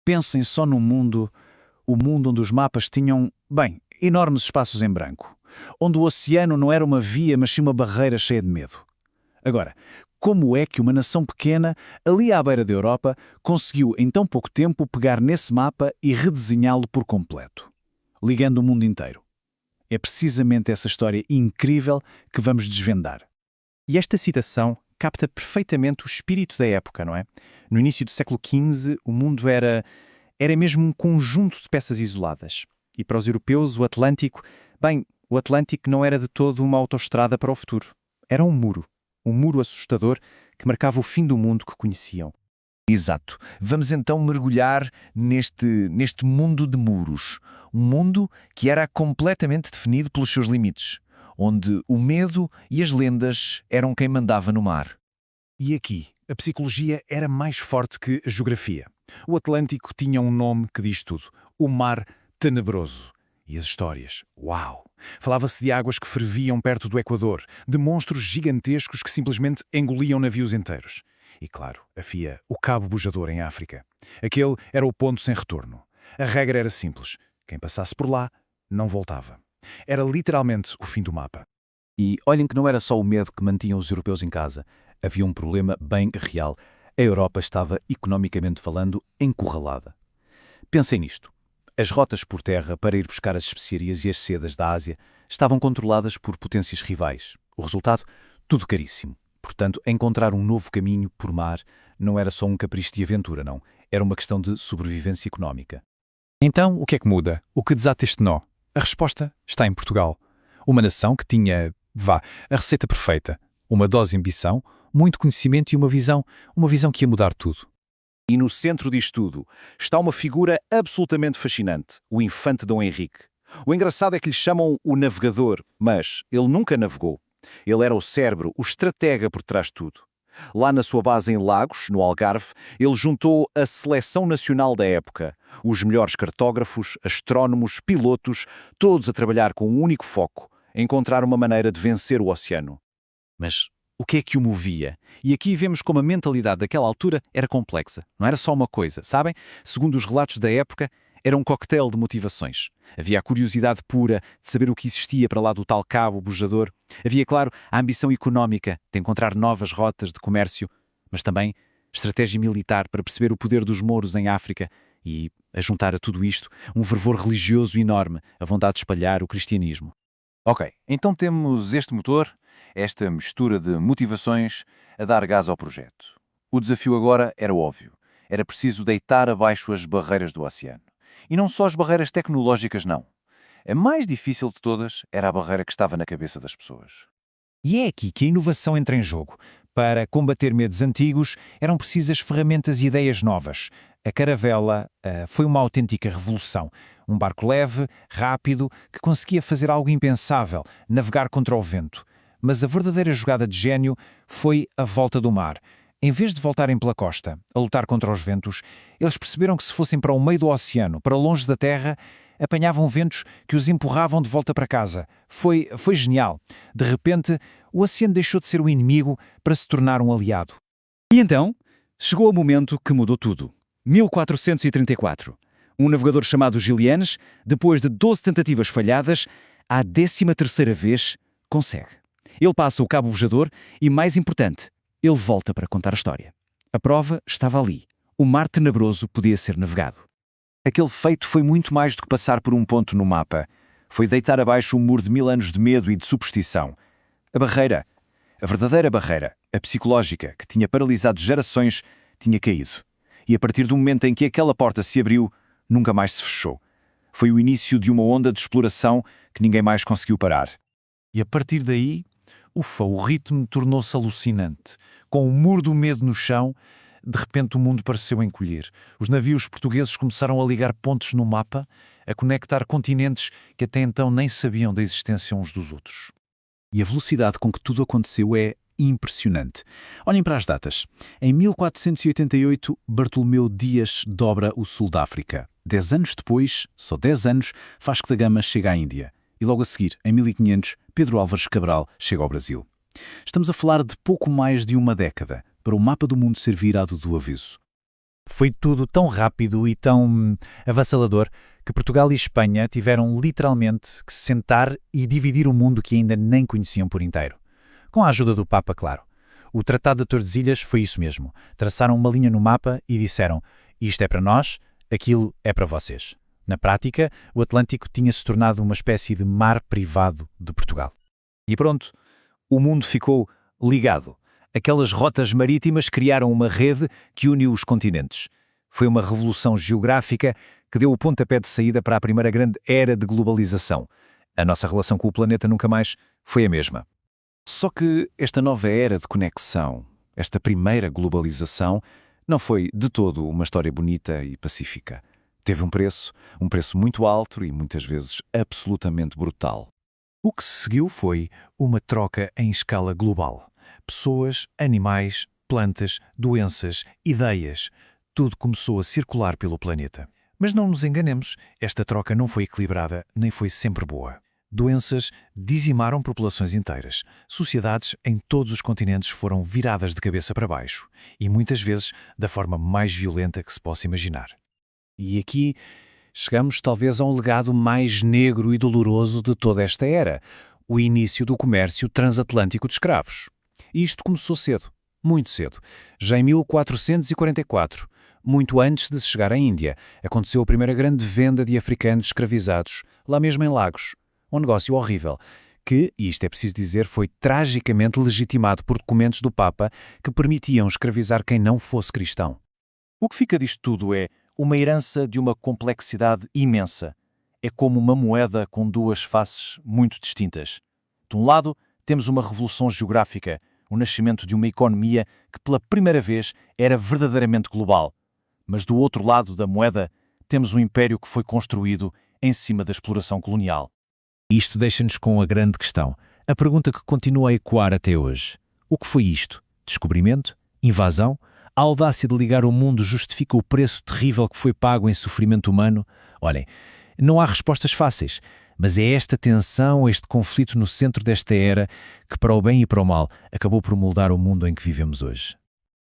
Pensem só no mundo, o mundo onde os mapas tinham, bem, enormes espaços em branco, onde o oceano não era uma via, mas sim uma barreira cheia de medo. Agora, como é que uma nação pequena, ali à beira da Europa, conseguiu em tão pouco tempo pegar nesse mapa e redesenhá-lo por completo, ligando o mundo inteiro? É precisamente essa história incrível que vamos desvendar. E esta citação capta perfeitamente o espírito da época, não é? No início do século XV, o mundo era mesmo um conjunto de peças isoladas. E para os europeus, o Atlântico não era de todo uma autoestrada para o futuro. Era um muro assustador que marcava o fim do mundo que conheciam. Exato. Vamos então mergulhar neste mundo de muros. Um mundo que era completamente definido pelos seus limites, onde o medo e as lendas eram quem mandava no mar. E aqui, a psicologia era mais forte que a geografia. O Atlântico tinha um nome que diz tudo: o Mar Tenebroso. E as histórias? Uau! Falava-se de águas que ferviam perto do Equador, de monstros gigantescos que simplesmente engoliam navios inteiros. E claro, havia o Cabo Bujador em África. Aquele era o ponto sem retorno. A regra era simples: quem passasse por lá não voltava. Era literalmente o fim do mapa. E olhem que não era só o medo que mantinha os europeus em casa. Havia um problema bem real. A Europa estava, economicamente falando, encurralada. Pensem nisto. As rotas por terra para ir buscar as especiarias e as sedas da Ásia estavam controladas por potências rivais. O resultado? Tudo caríssimo. Portanto, encontrar um novo caminho por mar não era só um capricho de aventura, não. Era uma questão de sobrevivência económica. Então, o que é que muda? O que desata este nó? A resposta está em Portugal. Uma nação que tinha, a receita perfeita. Uma dose de ambição, muito conhecimento e uma visão que ia mudar tudo. E no centro disto tudo está uma figura absolutamente fascinante, o infante Dom Henrique. O engraçado é que lhe chamam o navegador, mas ele nunca navegou. Ele era o cérebro, o estratega por trás de tudo. Lá na sua base em Lagos, no Algarve, ele juntou a seleção nacional da época, os melhores cartógrafos, astrónomos, pilotos, todos a trabalhar com um único foco, encontrar uma maneira de vencer o oceano. Mas o que é que o movia? E aqui vemos como a mentalidade daquela altura era complexa. Não era só uma coisa, sabem? Segundo os relatos da época, era um coquetel de motivações. Havia a curiosidade pura de saber o que existia para lá do tal Cabo Bujador. Havia, claro, a ambição económica de encontrar novas rotas de comércio, mas também estratégia militar para perceber o poder dos mouros em África e, a juntar a tudo isto, um fervor religioso enorme, a vontade de espalhar o cristianismo. Ok, então temos este motor, esta mistura de motivações a dar gás ao projeto. O desafio agora era óbvio. Era preciso deitar abaixo as barreiras do oceano. E não só as barreiras tecnológicas, não. A mais difícil de todas era a barreira que estava na cabeça das pessoas. E é aqui que a inovação entra em jogo. Para combater medos antigos, eram precisas ferramentas e ideias novas. A caravela foi uma autêntica revolução. Um barco leve, rápido, que conseguia fazer algo impensável, navegar contra o vento. Mas a verdadeira jogada de gênio foi a volta do mar. Em vez de voltarem pela costa, a lutar contra os ventos, eles perceberam que se fossem para o meio do oceano, para longe da terra, apanhavam ventos que os empurravam de volta para casa. Foi genial. De repente, o oceano deixou de ser o inimigo para se tornar um aliado. E então, chegou o momento que mudou tudo. 1434. Um navegador chamado Gilianes, depois de 12 tentativas falhadas, à 13ª vez, consegue. Ele passa o Cabo Bujador e, mais importante, ele volta para contar a história. A prova estava ali. O Mar Tenebroso podia ser navegado. Aquele feito foi muito mais do que passar por um ponto no mapa. Foi deitar abaixo um muro de 1000 anos de medo e de superstição. A barreira, a verdadeira barreira, a psicológica, que tinha paralisado gerações, tinha caído. E a partir do momento em que aquela porta se abriu, nunca mais se fechou. Foi o início de uma onda de exploração que ninguém mais conseguiu parar. E a partir daí, o ritmo tornou-se alucinante. Com o muro do medo no chão, de repente o mundo pareceu encolher. Os navios portugueses começaram a ligar pontos no mapa, a conectar continentes que até então nem sabiam da existência uns dos outros. E a velocidade com que tudo aconteceu é impressionante. Olhem para as datas. Em 1488, Bartolomeu Dias dobra o sul da África. 10 anos depois, só 10 anos, Vasco da Gama chega à Índia. E logo a seguir, em 1500, Pedro Álvares Cabral chega ao Brasil. Estamos a falar de pouco mais de uma década para o mapa do mundo ser virado do avesso. Foi tudo tão rápido e tão avassalador que Portugal e Espanha tiveram literalmente que se sentar e dividir o mundo que ainda nem conheciam por inteiro. Com a ajuda do Papa, claro. O Tratado de Tordesilhas foi isso mesmo. Traçaram uma linha no mapa e disseram: isto é para nós, aquilo é para vocês. Na prática, o Atlântico tinha-se tornado uma espécie de mar privado de Portugal. E pronto, o mundo ficou ligado. Aquelas rotas marítimas criaram uma rede que uniu os continentes. Foi uma revolução geográfica que deu o pontapé de saída para a primeira grande era de globalização. A nossa relação com o planeta nunca mais foi a mesma. Só que esta nova era de conexão, esta primeira globalização, não foi de todo uma história bonita e pacífica. Teve um preço muito alto e muitas vezes absolutamente brutal. O que se seguiu foi uma troca em escala global. Pessoas, animais, plantas, doenças, ideias, tudo começou a circular pelo planeta. Mas não nos enganemos, esta troca não foi equilibrada nem foi sempre boa. Doenças dizimaram populações inteiras. Sociedades em todos os continentes foram viradas de cabeça para baixo, e muitas vezes da forma mais violenta que se possa imaginar. E aqui chegamos talvez a um legado mais negro e doloroso de toda esta era, o início do comércio transatlântico de escravos. E isto começou cedo, muito cedo. Já em 1444, muito antes de se chegar à Índia, aconteceu a primeira grande venda de africanos escravizados, lá mesmo em Lagos. Um negócio horrível, que, e isto é preciso dizer, foi tragicamente legitimado por documentos do Papa que permitiam escravizar quem não fosse cristão. O que fica disto tudo é uma herança de uma complexidade imensa. É como uma moeda com duas faces muito distintas. De um lado, temos uma revolução geográfica, o nascimento de uma economia que pela primeira vez era verdadeiramente global. Mas do outro lado da moeda, temos um império que foi construído em cima da exploração colonial. Isto deixa-nos com a grande questão, a pergunta que continua a ecoar até hoje. O que foi isto? Descobrimento? Invasão? A audácia de ligar o mundo justifica o preço terrível que foi pago em sofrimento humano? Olhem, não há respostas fáceis, mas é esta tensão, este conflito no centro desta era, que para o bem e para o mal acabou por moldar o mundo em que vivemos hoje.